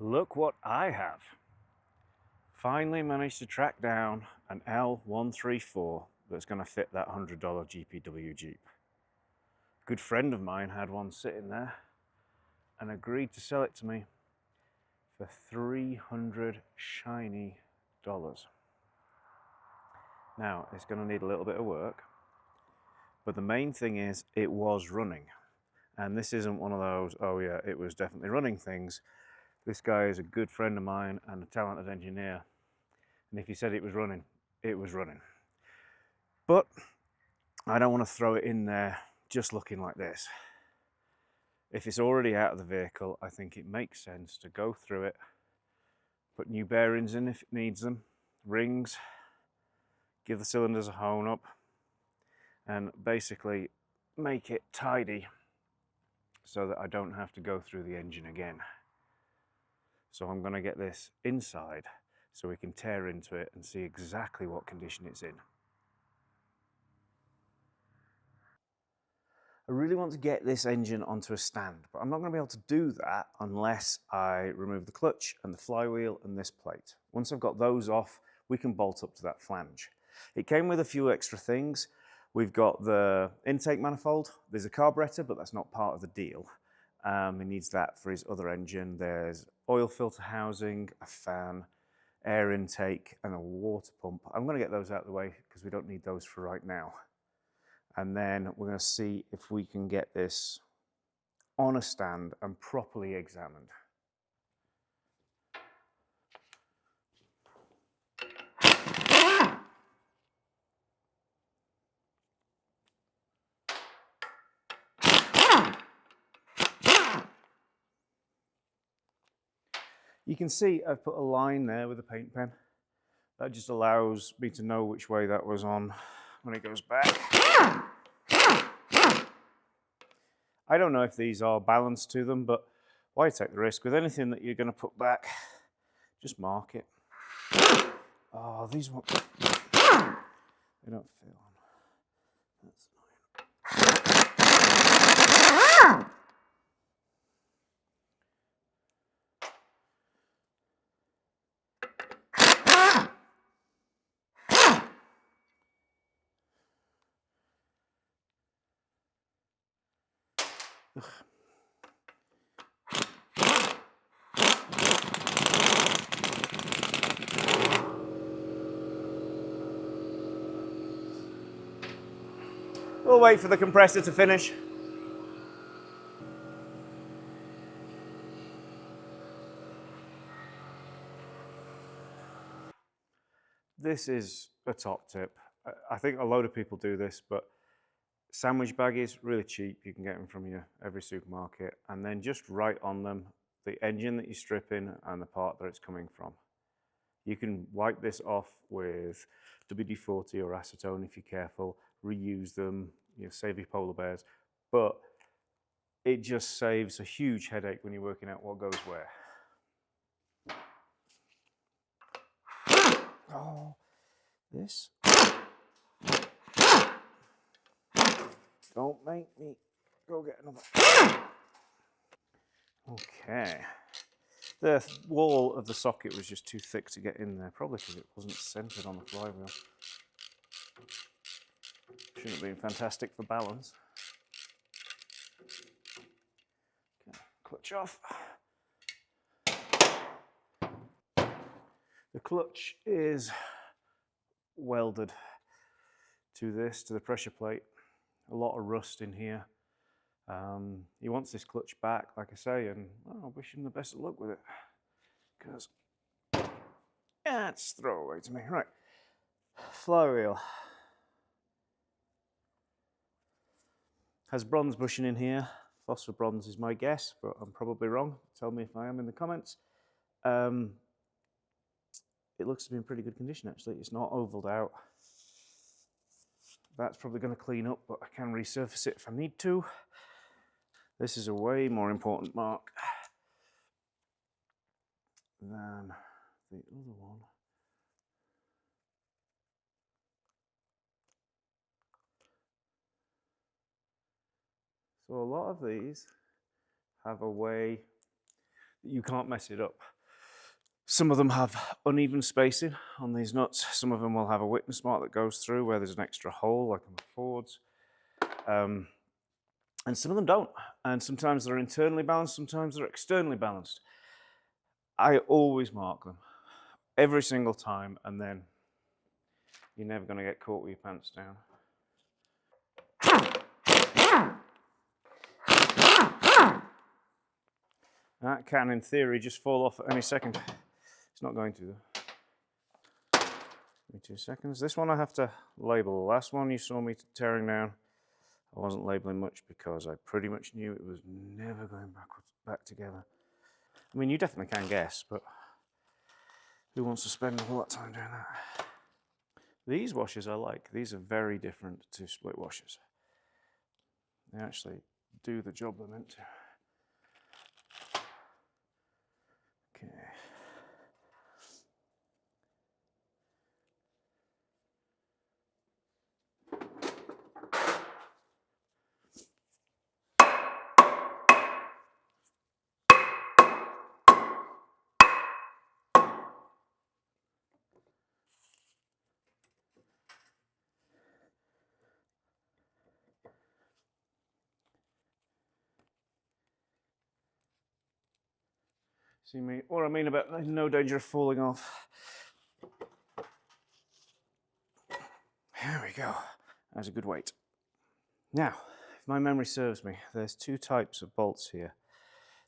Look what I have. Finally managed to track down an L134 that's going to fit that $100 GPW Jeep. A good friend of mine had one sitting there and agreed to sell it to me for 300 shiny dollars. Now, it's going to need a little bit of work, but the main thing is it was running. And this isn't one of those, oh yeah, it was definitely running things. This guy is a good friend of mine and a talented engineer. And if he said it was running, it was running. But I don't want to throw it in there just looking like this. If it's already out of the vehicle, I think it makes sense to go through it, put new bearings in if it needs them, rings, give the cylinders a hone up, and basically make it tidy so that I don't have to go through the engine again. So I'm going to get this inside so we can tear into it and see exactly what condition it's in. I really want to get this engine onto a stand, but I'm not going to be able to do that unless I remove the clutch and the flywheel and this plate. Once I've got those off, we can bolt up to that flange. It came with a few extra things. We've got the intake manifold. There's a carburetor, but that's not part of the deal. He needs that for his other engine. There's oil filter housing, a fan, air intake, and a water pump. I'm going to get those out of the way because we don't need those for right now. And then we're going to see if we can get this on a stand and properly examined. You can see I've put a line there with a paint pen. That just allows me to know which way that was on when it goes back. I don't know if these are balanced to them, but why take the risk? With anything that you're going to put back, just mark it. Oh, these ones, they don't fit on. That's annoying. Ugh. We'll wait for the compressor to finish. This is a top tip. I think a load of people do this, but sandwich baggies, really cheap. You can get them from every supermarket. And then just write on them the engine that you're stripping and the part that it's coming from. You can wipe this off with WD-40 or acetone if you're careful, reuse them, save your polar bears. But it just saves a huge headache when you're working out what goes where. Oh, this. Don't make me go get another. Okay. The wall of the socket was just too thick to get in there, probably because it wasn't centered on the flywheel. Shouldn't have been fantastic for balance. Okay, clutch off. The clutch is welded to the pressure plate. A lot of rust in here. He wants this clutch back, like I say, and I wish him the best of luck with it. Because, it's throwaway to me. Right, flywheel. Has bronze bushing in here. Phosphor bronze is my guess, but I'm probably wrong. Tell me if I am in the comments. It looks to be in pretty good condition, actually. It's not ovaled out. That's probably going to clean up, but I can resurface it if I need to. This is a way more important mark than the other one. So a lot of these have a way you can't mess it up. Some of them have uneven spacing on these nuts. Some of them will have a witness mark that goes through where there's an extra hole, like on the Fords. And some of them don't. And sometimes they're internally balanced, sometimes they're externally balanced. I always mark them every single time, and then you're never going to get caught with your pants down. That can, in theory, just fall off at any second. It's not going to, though. Give me 2 seconds. This one I have to label. The last one you saw me tearing down, I wasn't labeling much because I pretty much knew it was never going back together. I mean, you definitely can guess, but who wants to spend all that time doing that? These washers I like. These are very different to split washers. They actually do the job they're meant to. Okay. See me? What I mean about no danger of falling off. There we go. That's a good weight. Now, if my memory serves me, there's 2 types of bolts here.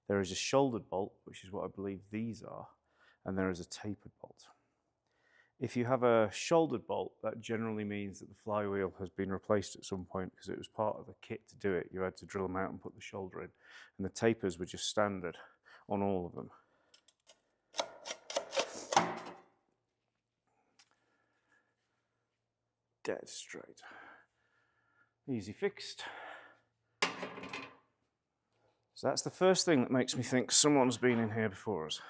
There is a shouldered bolt, which is what I believe these are, and there is a tapered bolt. If you have a shouldered bolt, that generally means that the flywheel has been replaced at some point because it was part of the kit to do it. You had to drill them out and put the shoulder in. And the tapers were just standard on all of them. Dead straight. Easy fixed. So that's the first thing that makes me think someone's been in here before us.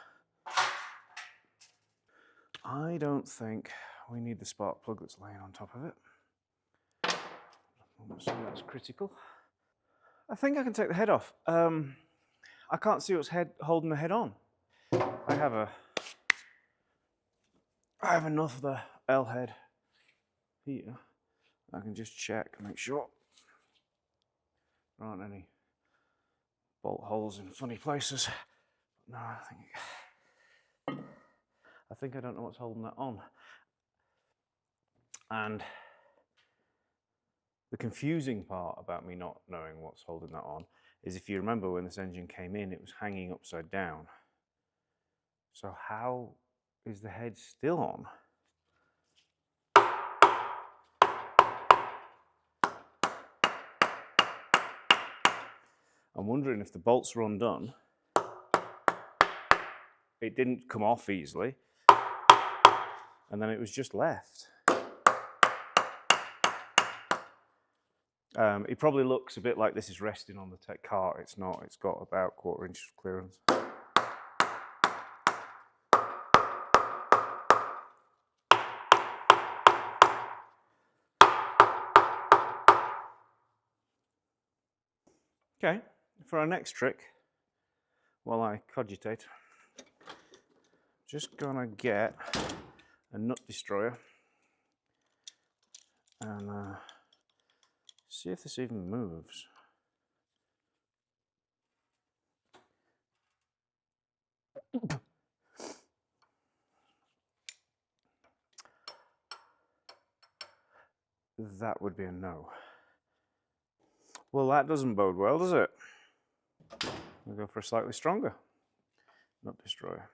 I don't think we need the spark plug that's laying on top of it. I'm not sure that's critical. I think I can take the head off. I can't see what's holding the head on. I have enough of the L head here. I can just check, make sure there aren't any bolt holes in funny places. No, I think I don't know what's holding that on. And the confusing part about me not knowing what's holding that on is, if you remember when this engine came in, it was hanging upside down. So how is the head still on? I'm wondering if the bolts were undone. It didn't come off easily, and then it was just left. It probably looks a bit like this is resting on the tech cart. It's not. It's got about 1/4 inch clearance. Okay, for our next trick, while I cogitate, just gonna get a nut destroyer and see if this even moves. That would be a no. Well, that doesn't bode well, does it? We'll go for a slightly stronger nut destroyer.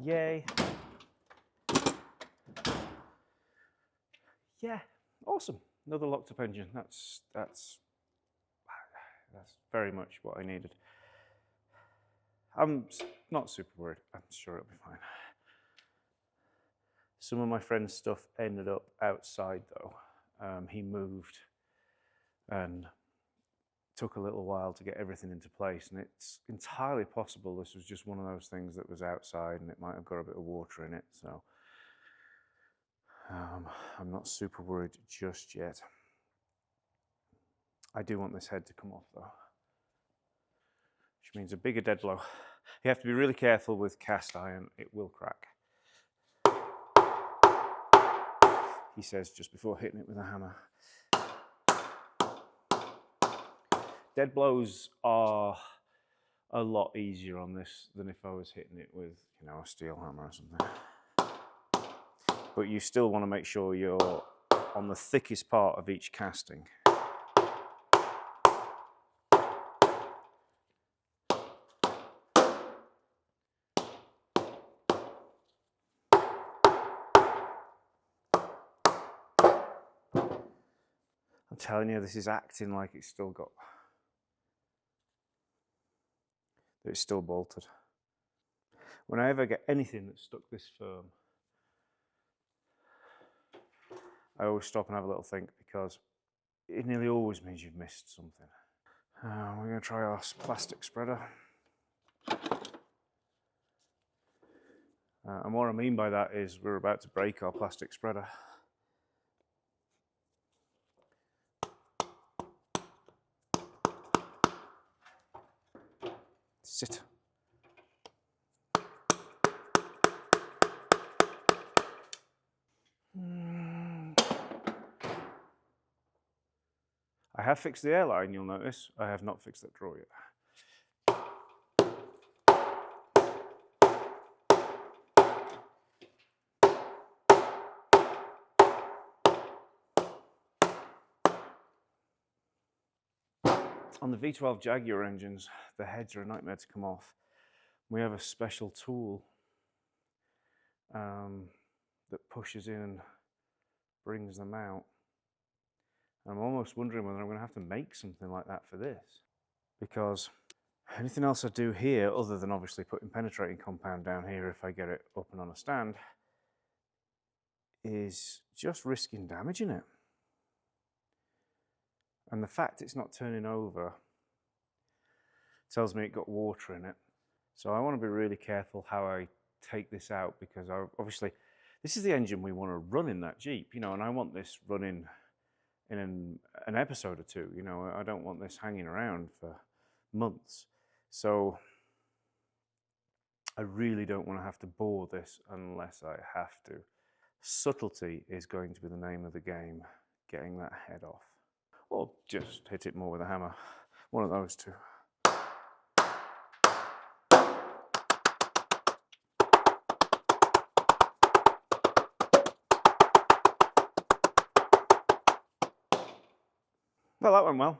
Yay. Yeah, awesome. Another locked up engine. That's very much what I needed. I'm not super worried. I'm sure it'll be fine. Some of my friend's stuff ended up outside though. He moved and took a little while to get everything into place, and it's entirely possible this was just one of those things that was outside and it might have got a bit of water in it, so I'm not super worried just yet. I do want this head to come off though, which means a bigger dead blow. You have to be really careful with cast iron, it will crack. He says just before hitting it with a hammer. Dead blows are a lot easier on this than if I was hitting it with, you know, a steel hammer or something. But you still want to make sure you're on the thickest part of each casting. I'm telling you, this is acting like it's still got, that it's still bolted. When I ever get anything that's stuck this firm, I always stop and have a little think, because it nearly always means you've missed something. We're going to try our plastic spreader. And what I mean by that is we're about to break our plastic spreader. Sit. I have fixed the airline, you'll notice. I have not fixed that drawer yet. On the V12 Jaguar engines, the heads are a nightmare to come off. We have a special tool that pushes in and brings them out. I'm almost wondering whether I'm going to have to make something like that for this, because anything else I do here, other than obviously putting penetrating compound down here if I get it up and on a stand, is just risking damaging it. And the fact it's not turning over tells me it got water in it. So I want to be really careful how I take this out, because obviously this is the engine we want to run in that Jeep, you know, and I want this running in an episode or two, you know. I don't want this hanging around for months. So I really don't want to have to bore this unless I have to. Subtlety is going to be the name of the game, getting that head off. Or just hit it more with a hammer. One of those two. Well, that went well.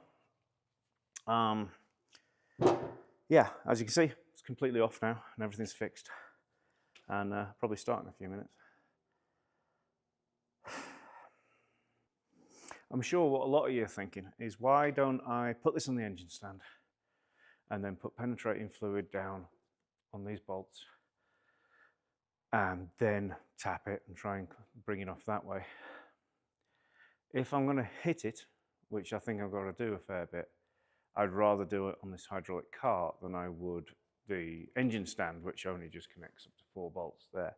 Yeah, as you can see, it's completely off now and everything's fixed. And probably start in a few minutes. I'm sure what a lot of you are thinking is, why don't I put this on the engine stand and then put penetrating fluid down on these bolts and then tap it and try and bring it off that way. If I'm going to hit it, which I think I've got to do a fair bit, I'd rather do it on this hydraulic cart than I would the engine stand, which only just connects up to 4 bolts there,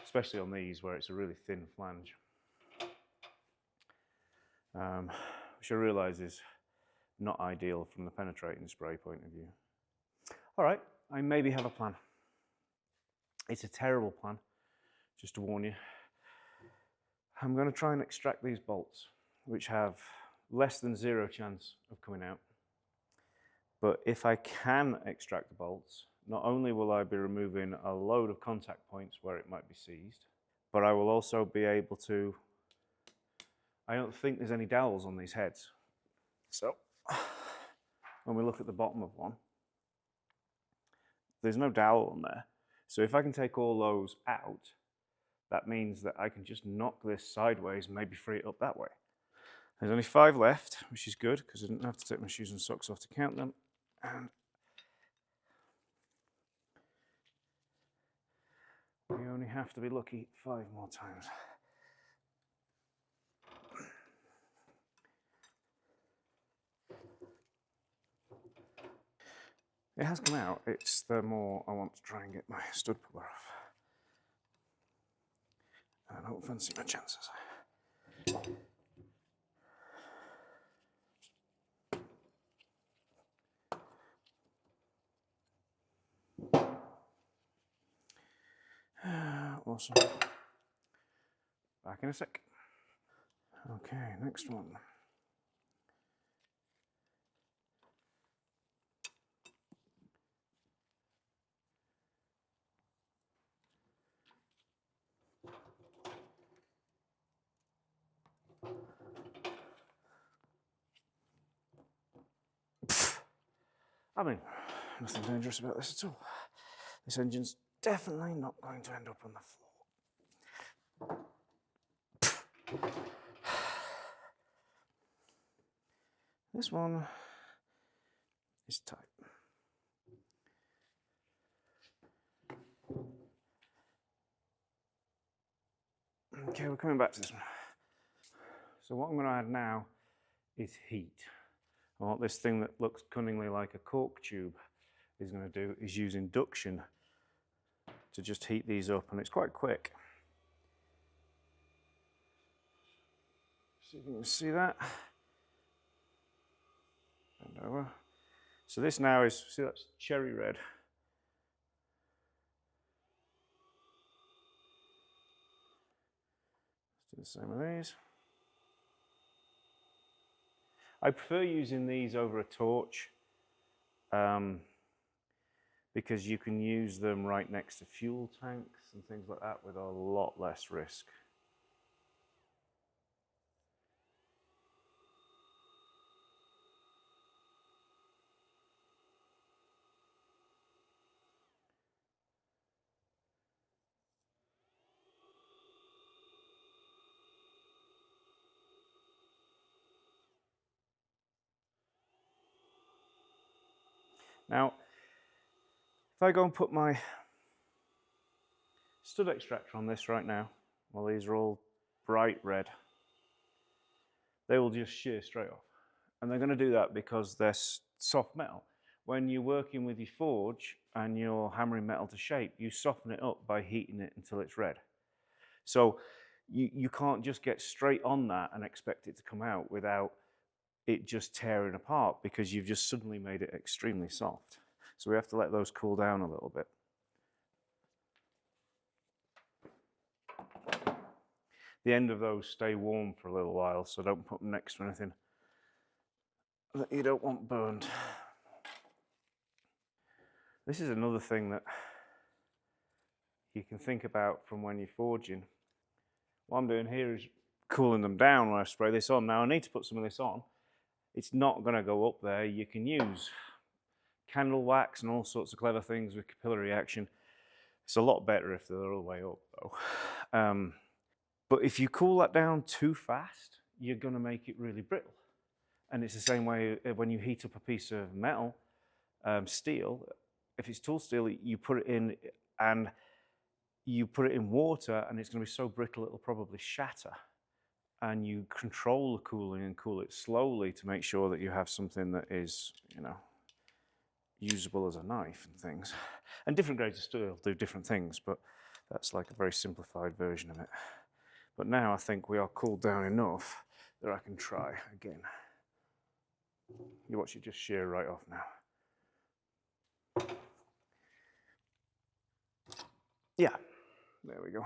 especially on these where it's a really thin flange. Which I realise is not ideal from the penetrating spray point of view. All right, I maybe have a plan. It's a terrible plan, just to warn you. I'm going to try and extract these bolts, which have less than 0 chance of coming out. But if I can extract the bolts, not only will I be removing a load of contact points where it might be seized, but I will also be able to, I don't think there's any dowels on these heads. So when we look at the bottom of one, there's no dowel on there. So if I can take all those out, that means that I can just knock this sideways and maybe free it up that way. There's only 5 left, which is good, because I didn't have to take my shoes and socks off to count them. And we only have to be lucky 5 more times. It has come out, it's the more I want to try and get my stud puller off. I don't fancy my chances. Awesome. Back in a sec. Okay, next one. I mean, nothing dangerous about this at all. This engine's definitely not going to end up on the floor. This one is tight. Okay, we're coming back to this one. So what I'm going to add now is heat. And what this thing that looks cunningly like a cork tube is going to do is use induction to just heat these up, and it's quite quick. So you can see that. Bend over. So this now is, see that's cherry red. Let's do the same with these. I prefer using these over a torch because you can use them right next to fuel tanks and things like that with a lot less risk. Now, if I go and put my stud extractor on this right now, well, these are all bright red, they will just shear straight off. And they're going to do that because they're soft metal. When you're working with your forge and you're hammering metal to shape, you soften it up by heating it until it's red. So you can't just get straight on that and expect it to come out without it just tearing apart, because you've just suddenly made it extremely soft. So we have to let those cool down a little bit. The end of those stay warm for a little while, so don't put them next to anything that you don't want burned. This is another thing that you can think about from when you're forging. What I'm doing here is cooling them down when I spray this on. Now I need to put some of this on. It's not going to go up there. You can use candle wax and all sorts of clever things with capillary action. It's a lot better if they're all the way up though. But if you cool that down too fast, you're going to make it really brittle. And it's the same way when you heat up a piece of metal, steel. If it's tool steel, you put it in and you put it in water and it's going to be so brittle it'll probably shatter. And you control the cooling and cool it slowly to make sure that you have something that is, you know, usable as a knife and things. And different grades of steel do different things, but that's like a very simplified version of it. But now I think we are cooled down enough that I can try again. You watch it just shear right off now. Yeah, there we go.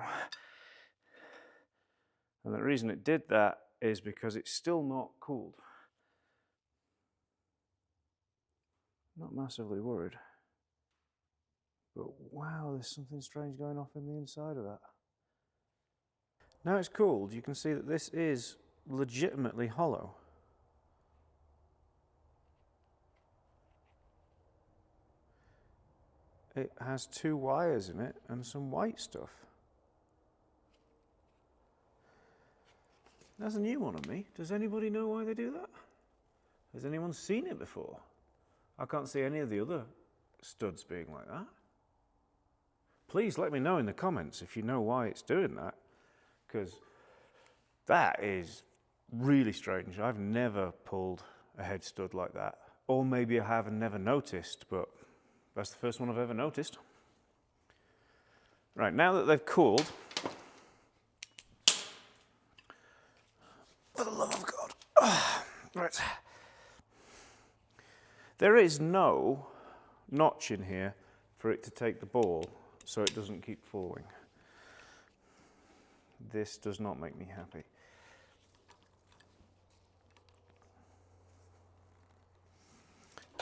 And the reason it did that is because it's still not cooled. Not massively worried. But wow, there's something strange going off in the inside of that. Now it's cooled, you can see that this is legitimately hollow. It has 2 wires in it and some white stuff. That's a new one on me. Does anybody know why they do that? Has anyone seen it before? I can't see any of the other studs being like that. Please let me know in the comments if you know why it's doing that, because that is really strange. I've never pulled a head stud like that. Or maybe I have and never noticed, but That's the first one I've ever noticed. Right, now that they've cooled, for the love of God. Right. There is no notch in here for it to take the ball so it doesn't keep falling. This does not make me happy.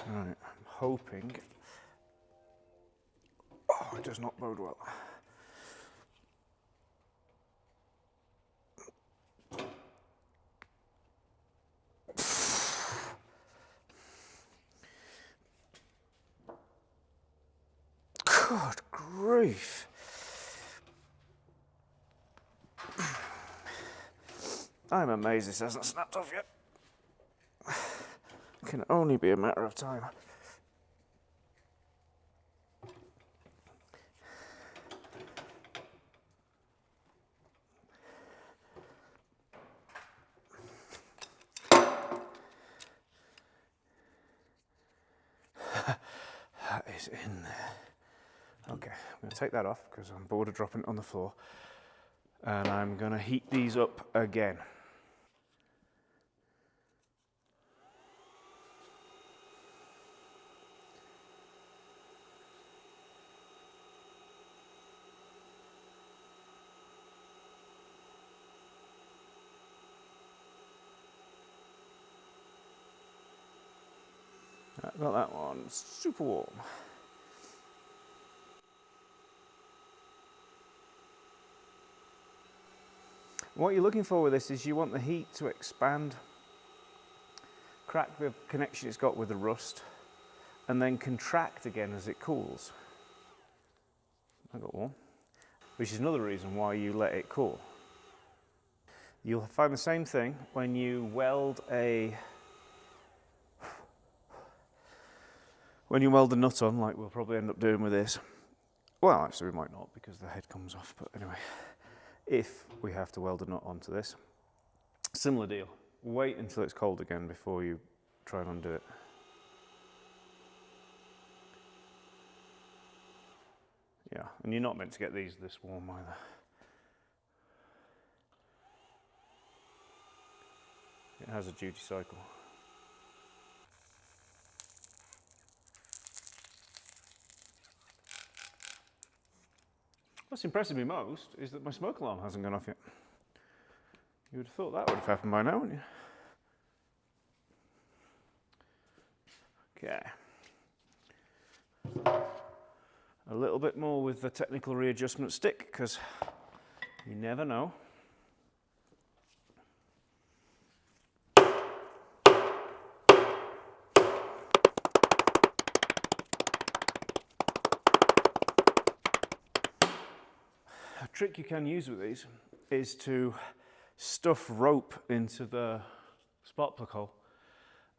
Right, I'm hoping. Oh, it does not bode well. Good grief. I'm amazed this hasn't snapped off yet. It can only be a matter of time. That is in there. Okay, I'm going to take that off because I'm bored of dropping it on the floor. And I'm going to heat these up again. I got that one super warm. What you're looking for with this is you want the heat to expand, crack the connection it's got with the rust, and then contract again as it cools. I got one. Which is another reason why you let it cool. You'll find the same thing when you weld a nut on, like we'll probably end up doing with this. Well, actually we might not because the head comes off, but anyway. If we have to weld a nut onto this, similar deal. Wait until it's cold again before you try and undo it. Yeah, and you're not meant to get these this warm either. It has a duty cycle. What's impressing me most is that my smoke alarm hasn't gone off yet. You would have thought that would have happened by now, wouldn't you? Okay. A little bit more with the technical readjustment stick, because you never know. A trick you can use with these is to stuff rope into the spark plug hole.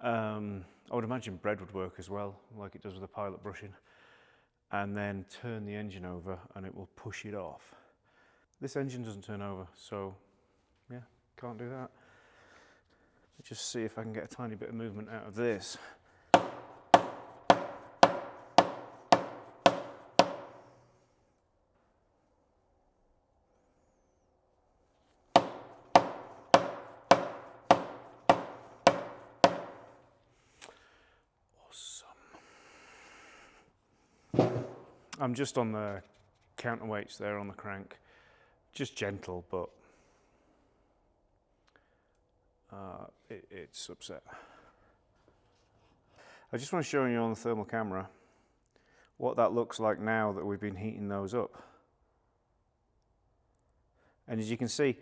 I would imagine bread would work as well, like it does with the pilot brushing, and then turn the engine over and it will push it off. This engine doesn't turn over, so yeah, can't do that. Let's just see if I can get a tiny bit of movement out of this. I'm just on the counterweights there on the crank, just gentle, but it's upset. I just want to show you on the thermal camera what that looks like now that we've been heating those up. And as you can see,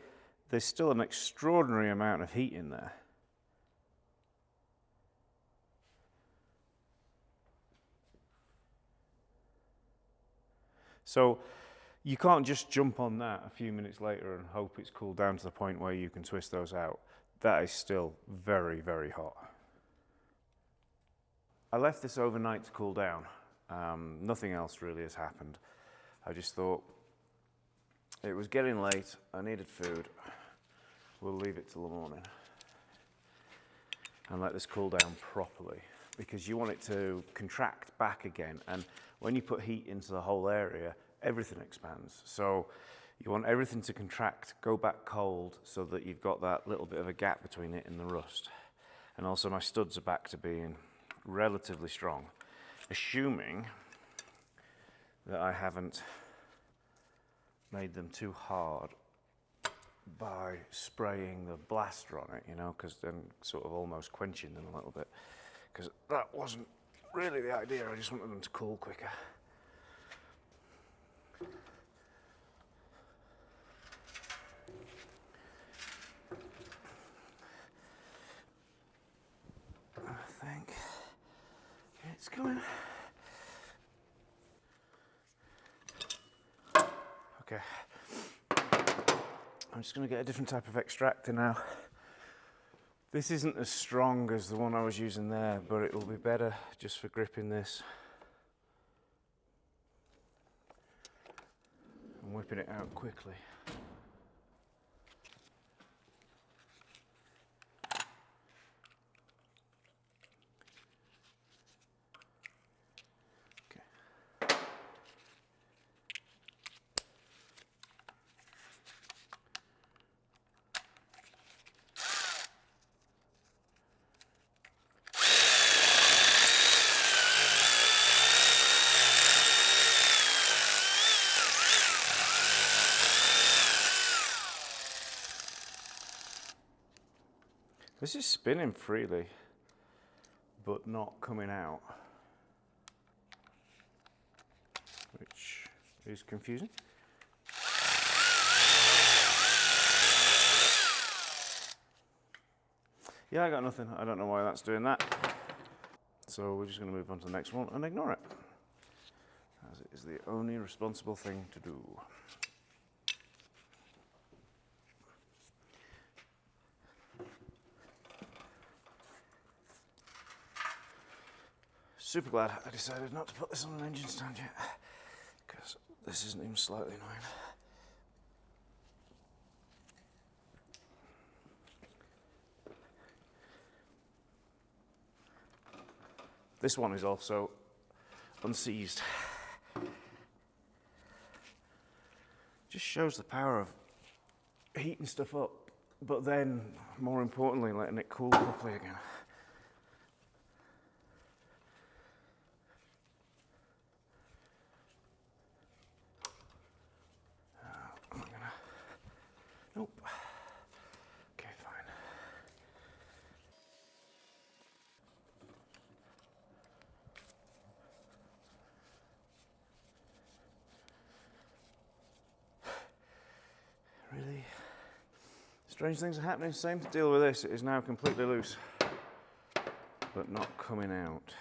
there's still an extraordinary amount of heat in there. So you can't just jump on that a few minutes later and hope it's cooled down to the point where you can twist those out. That is still very, very hot. I left this overnight to cool down. Nothing else really has happened. I just thought it was getting late, I needed food. We'll leave it till the morning and let this cool down properly because you want it to contract back again. And when you put heat into the whole area, everything expands. So you want everything to contract, go back cold, so that you've got that little bit of a gap between it and the rust. And also my studs are back to being relatively strong, assuming that I haven't made them too hard by spraying the blaster on it, you know, because then sort of almost quenching them a little bit, because that wasn't really the idea. I just wanted them to cool quicker. I think it's coming. Okay. I'm just going to get a different type of extractor now. This isn't as strong as the one I was using there, but it will be better just for gripping this and whipping it out quickly. This is spinning freely, but not coming out, which is confusing. Yeah, I got nothing. I don't know why that's doing that. So we're just going to move on to the next one and ignore it, as it is the only responsible thing to do. Super glad I decided not to put this on an engine stand yet, because this isn't even slightly annoying. This one is also unseized. Just shows the power of heating stuff up, but then, more importantly, letting it cool properly again. Nope. Okay, fine. Really strange things are happening. Same to deal with this. It is now completely loose, but not coming out.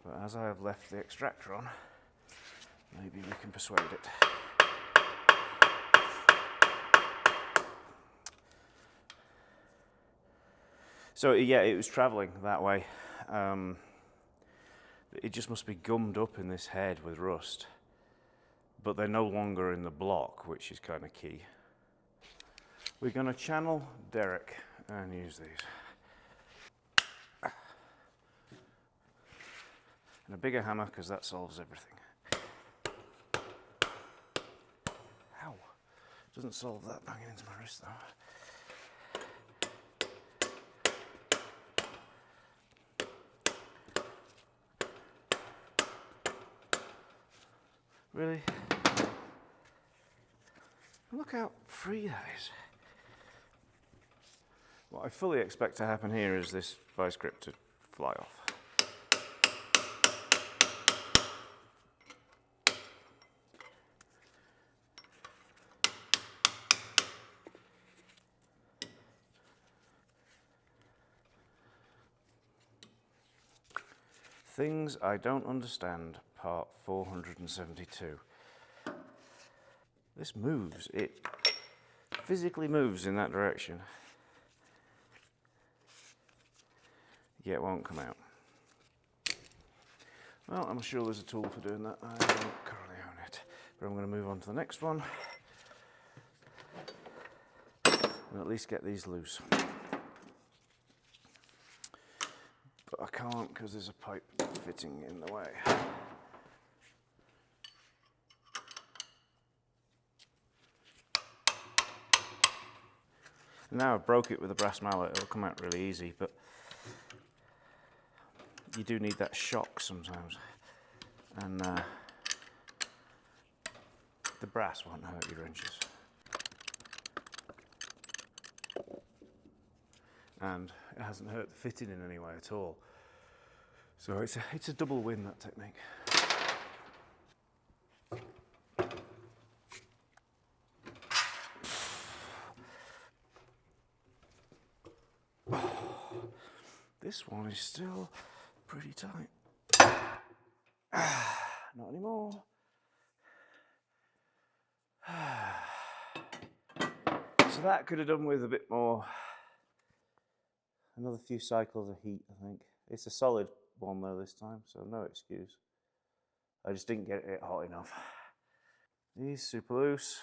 But as I have left the extractor on, maybe we can persuade it. So yeah, it was travelling that way. It just must be gummed up in this head with rust. But they're no longer in the block, which is kind of key. We're going to channel Derek and use these. And a bigger hammer, because that solves everything. Ow. Doesn't solve that banging into my wrist though. Really? Look how free that is. What I fully expect to happen here is this vice grip to fly off. Things I don't understand, part 472. This moves, it physically moves in that direction, yet it won't come out. Well, I'm sure there's a tool for doing that. I don't currently own it, but I'm going to move on to the next one and at least get these loose. can't because there's a pipe fitting in the way. Now I've broke it with a brass mallet, it'll come out really easy, but you do need that shock sometimes. And the brass won't hurt your wrenches. And it hasn't hurt the fitting in any way at all. So it's a double win, that technique. This one is still pretty tight. Not anymore. So that could have done with a bit more, another few cycles of heat, I think. It's a solid one though this time, so no excuse. I just didn't get it hot enough. These super loose.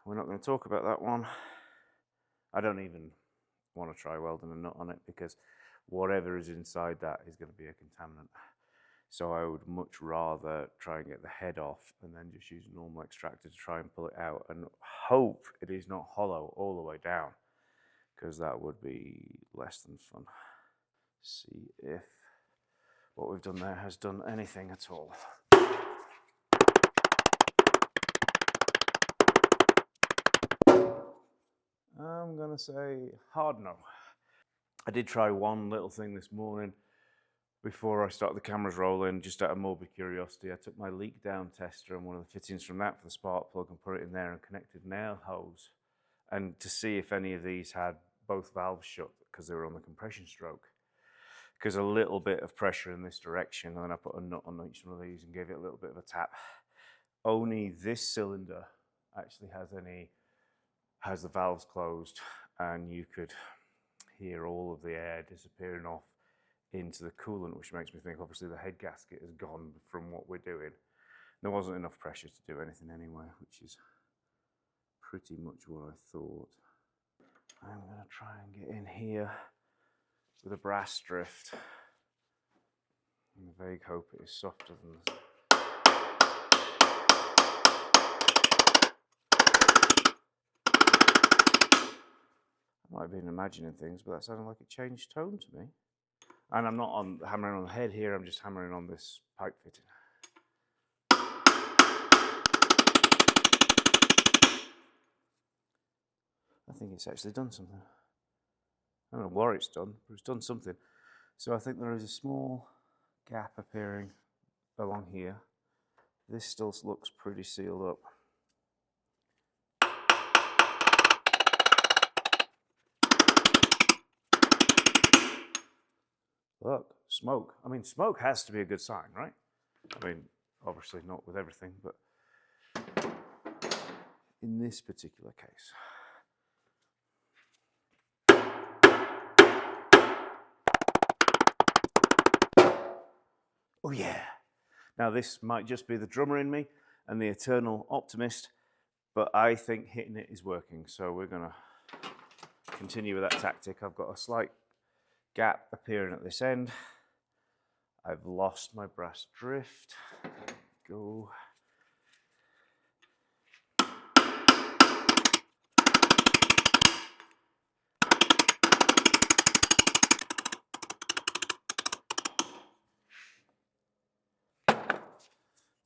We're not going to talk about that one. I don't even want to try welding a nut on it because whatever is inside that is going to be a contaminant. So I would much rather try and get the head off and then just use a normal extractor to try and pull it out and hope it is not hollow all the way down, because that would be less than fun. See if what we've done there has done anything at all. I'm gonna say hard no. I did try one little thing this morning before I started the cameras rolling, just out of morbid curiosity. I took my leak down tester and one of the fittings from that for the spark plug and put it in there and connected nail hose, and to see if any of these had both valves shut because they were on the compression stroke. Because a little bit of pressure in this direction, and then I put a nut on each one of these and gave it a little bit of a tap. Only this cylinder actually has the valves closed, and you could hear all of the air disappearing off into the coolant, which makes me think obviously the head gasket has gone from what we're doing. There wasn't enough pressure to do anything anyway, which is pretty much what I thought. I'm going to try and get in here with a brass drift. And the vague hope it is softer than this. I might have been imagining things, but that sounded like it changed tone to me. And I'm not hammering on the head here, I'm just hammering on this pipe fitting. I think it's actually done something. I don't know what it's done, but it's done something. So I think there is a small gap appearing along here. This still looks pretty sealed up. Look, smoke. I mean, smoke has to be a good sign, right? I mean, obviously not with everything, but in this particular case. Oh yeah. Now this might just be the drummer in me and the eternal optimist, but I think hitting it is working. So we're gonna continue with that tactic. I've got a slight gap appearing at this end. I've lost my brass drift. Go.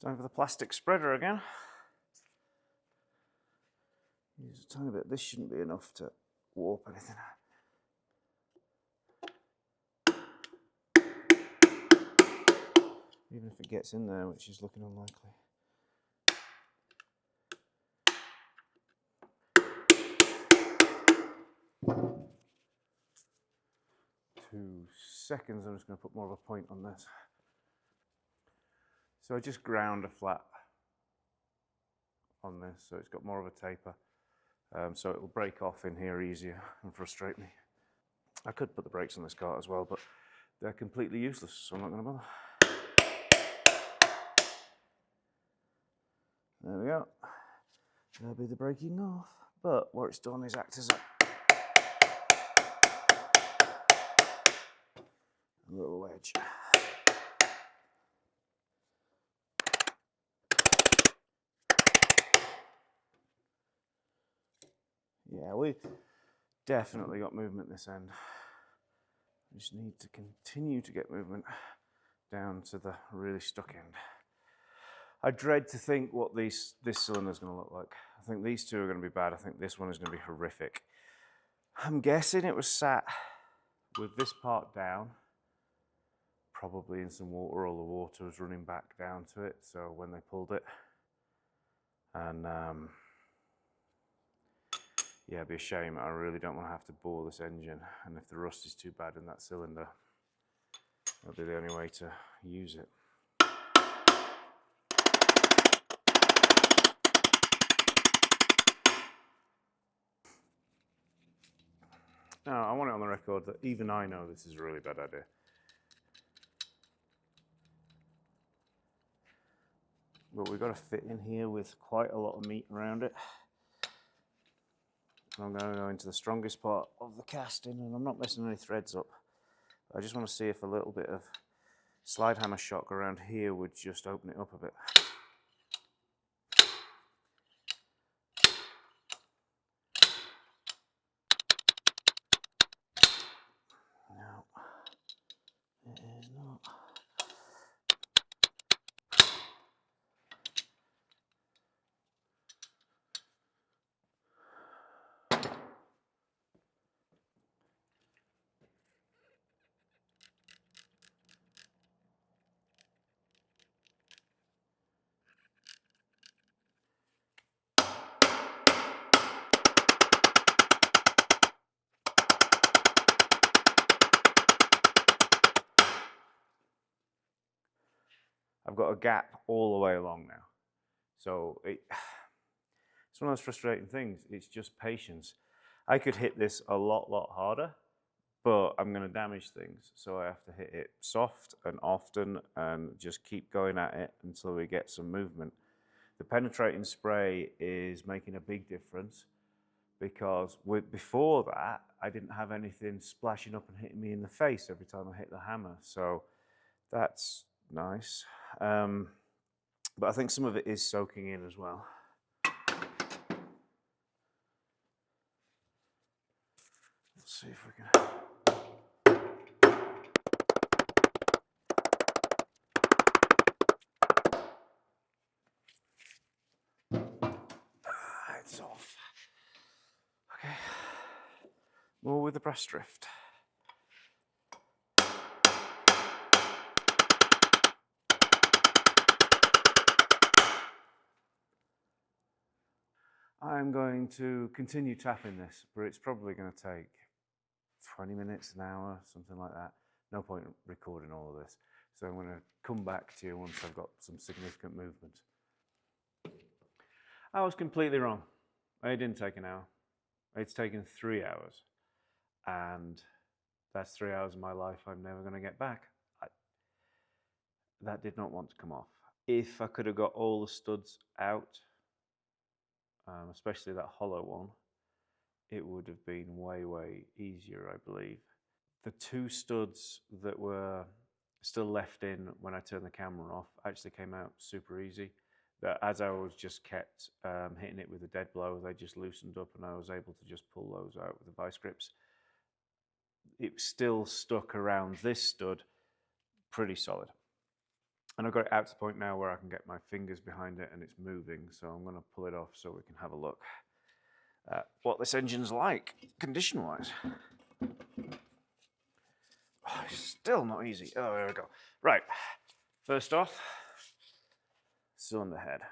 Time for the plastic spreader again. Use a tiny bit. This shouldn't be enough to warp anything. Even if it gets in there, which is looking unlikely. 2 seconds, I'm just going to put more of a point on this. So I just ground a flat on this, so it's got more of a taper. So it will break off in here easier and frustrate me. I could put the brakes on this car as well, but they're completely useless, so I'm not going to bother. There we go. There'll be the braking off, but what it's done is act as a little wedge. Yeah, we definitely got movement this end. We just need to continue to get movement down to the really stuck end. I dread to think what this cylinder is going to look like. I think these two are going to be bad. I think this one is going to be horrific. I'm guessing it was sat with this part down, probably in some water, or the water was running back down to it, so when they pulled it. And yeah, it'd be a shame. I really don't want to have to bore this engine, and if the rust is too bad in that cylinder, that'll be the only way to use it. Now, I want it on the record that even I know this is a really bad idea. But we've got to fit in here with quite a lot of meat around it. I'm going to go into the strongest part of the casting, and I'm not messing any threads up. I just want to see if a little bit of slide hammer shock around here would just open it up a bit. No, it is not. I've got a gap all the way along now. So it's one of those frustrating things. It's just patience. I could hit this a lot harder, but I'm going to damage things. So I have to hit it soft and often and just keep going at it until we get some movement. The penetrating spray is making a big difference because before that, I didn't have anything splashing up and hitting me in the face every time I hit the hammer. So that's nice. But I think some of it is soaking in as well. Let's see if we can. It's off. Okay. More with the brass drift. I'm going to continue tapping this, but it's probably going to take 20 minutes, an hour, something like that. No point recording all of this. So I'm going to come back to you once I've got some significant movement. I was completely wrong. It didn't take an hour. It's taken 3 hours. And that's 3 hours of my life I'm never going to get back. That did not want to come off. If I could have got all the studs out, especially that hollow one, it would have been way easier, I believe. The two studs that were still left in when I turned the camera off actually came out super easy. That as I was just kept hitting it with a dead blow, they just loosened up and I was able to just pull those out with the vice grips. It still stuck around this stud pretty solid. And I've got it out to the point now where I can get my fingers behind it and it's moving, so I'm going to pull it off so we can have a look at what this engine's like, condition-wise. Oh, it's still not easy. Oh, there we go. Right, first off, cylinder head.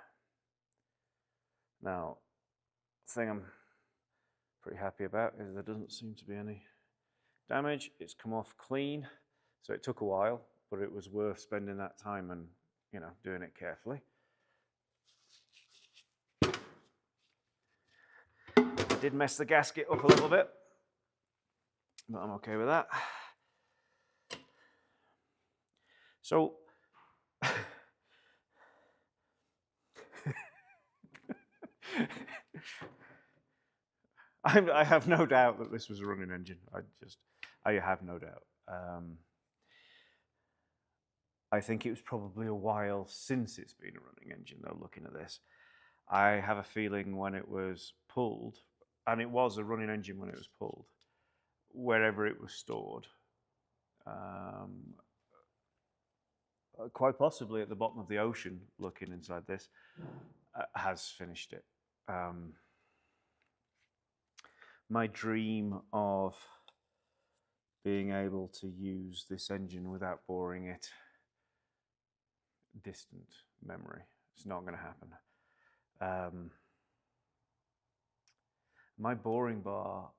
Now, the thing I'm pretty happy about is there doesn't seem to be any damage. It's come off clean, so it took a while, but it was worth spending that time and, you know, doing it carefully. I did mess the gasket up a little bit, but I'm okay with that. So, I have no doubt that this was a running engine. I have no doubt. I think it was probably a while since it's been a running engine, though, looking at this. I have a feeling when it was pulled, and it was a running engine when it was pulled, wherever it was stored, quite possibly at the bottom of the ocean, looking inside this, has finished it. My dream of being able to use this engine without boring it, distant memory. It's not going to happen. My boring bar,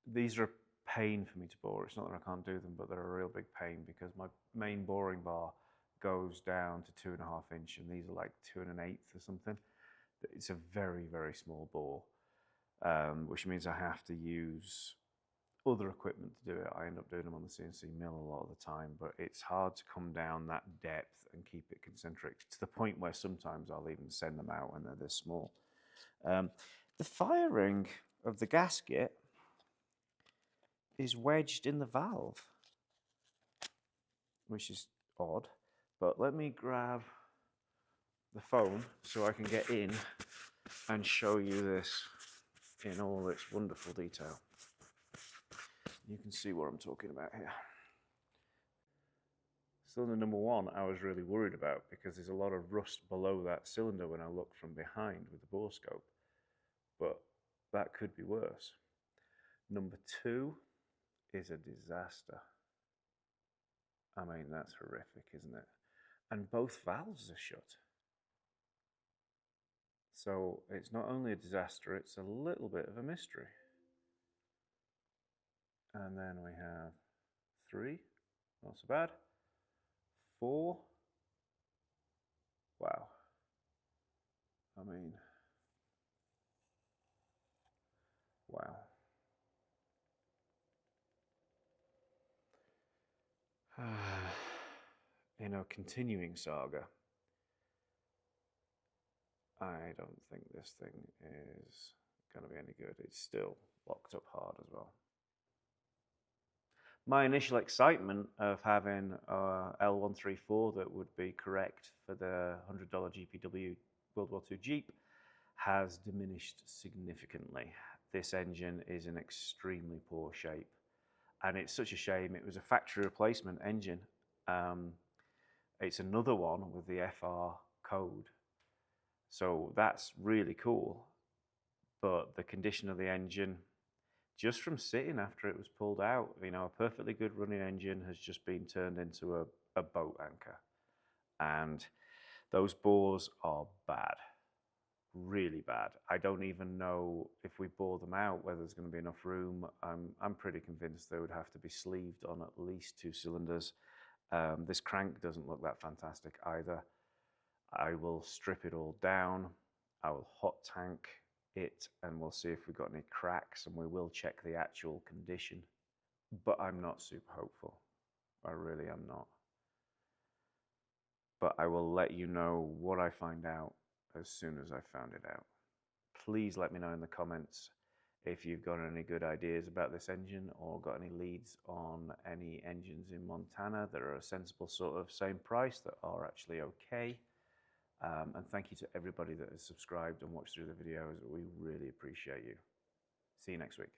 these are a pain for me to bore. It's not that I can't do them, but they're a real big pain because my main boring bar goes down to 2.5 inch, and these are like 2 1/8 or something. It's a very, very small bore, which means I have to use other equipment to do it. I end up doing them on the CNC mill a lot of the time, but it's hard to come down that depth and keep it concentric to the point where sometimes I'll even send them out when they're this small. The firing of the gasket is wedged in the valve, which is odd, but let me grab the phone so I can get in and show you this in all its wonderful detail. You can see what I'm talking about here. Cylinder number 1 I was really worried about because there's a lot of rust below that cylinder when I look from behind with the bore scope, but that could be worse. Number 2 is a disaster. I mean, that's horrific, isn't it? And both valves are shut. So it's not only a disaster, it's a little bit of a mystery. And then we have 3, not so bad. 4, wow. I mean, wow. In a continuing saga, I don't think this thing is going to be any good. It's still locked up hard as well. My initial excitement of having a L134 that would be correct for the $100 GPW World War II Jeep has diminished significantly. This engine is in extremely poor shape, and it's such a shame. It was a factory replacement engine. It's another one with the FR code, so that's really cool, but the condition of the engine, just from sitting after it was pulled out, you know, a perfectly good running engine has just been turned into a boat anchor, and those bores are bad, really bad. I don't even know if we bore them out whether there's going to be enough room. I'm pretty convinced they would have to be sleeved on at least 2 cylinders. This crank doesn't look that fantastic either. I will strip it all down. I will hot tank it, and we'll see if we've got any cracks, and we will check the actual condition. But I'm not super hopeful. I really am not. But I will let you know what I find out as soon as I found it out. Please let me know in the comments if you've got any good ideas about this engine or got any leads on any engines in Montana that are a sensible sort of same price that are actually okay. And thank you to everybody that has subscribed and watched through the videos. We really appreciate you. See you next week.